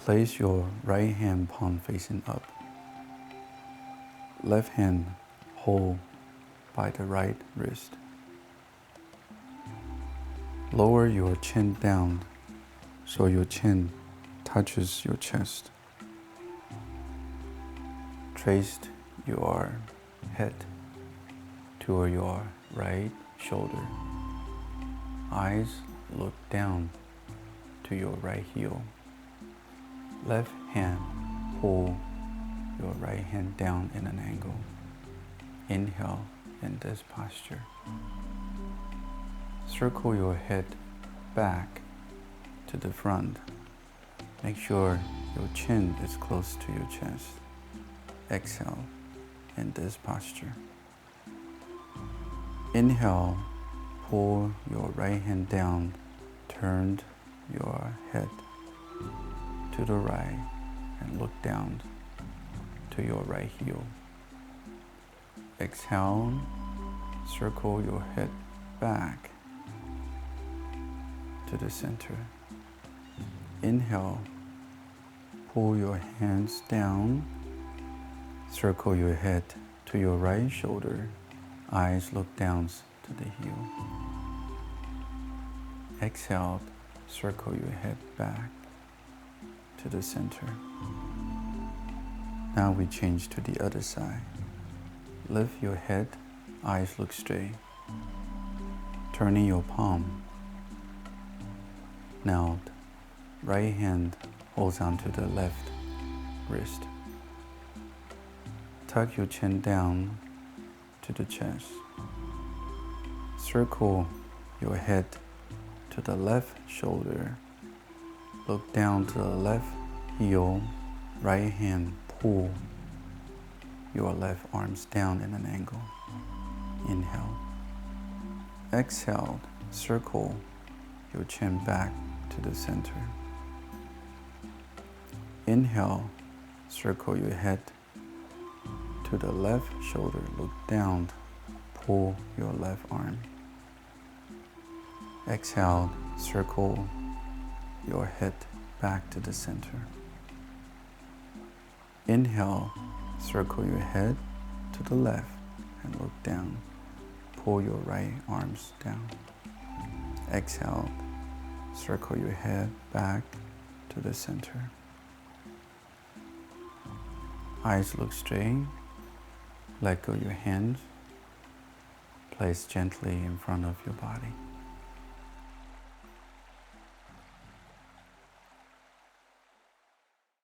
Place your right hand palm facing up. Left hand hold by the right wrist. Lower your chin down so your chin touches your chest. Trace your head to your right shoulder. Eyes look down to your right heel. Left hand pull your right hand down in an angle. Inhale in this posture. Circle your head back to the front. Make sure your chin is close to your chest. Exhale in this posture. Inhale, pull your right hand down, turn your head to the right and look down to your right heel. Exhale, circle your head back to the center. Inhale, pull your hands down, circle your head to your right shoulder, eyes look down to the heel. Exhale, circle your head back to the center. Now we change to the other side. Lift your head, eyes look straight. Turning your palm. Now, right hand holds onto the left wrist. Tuck your chin down to the chest. Circle your head to the left shoulder. Look down to the left heel. Right hand pull your left arms down in an angle. Inhale. Exhale, circle your chin back to the center. Inhale, circle your head to the left shoulder. Look down, pull your left arm. Exhale, circle your head back to the center. Inhale, circle your head to the left and look down. Pull your right arms down. Exhale, circle your head back to the center. Eyes look straight. Let go your hands. Place gently in front of your body.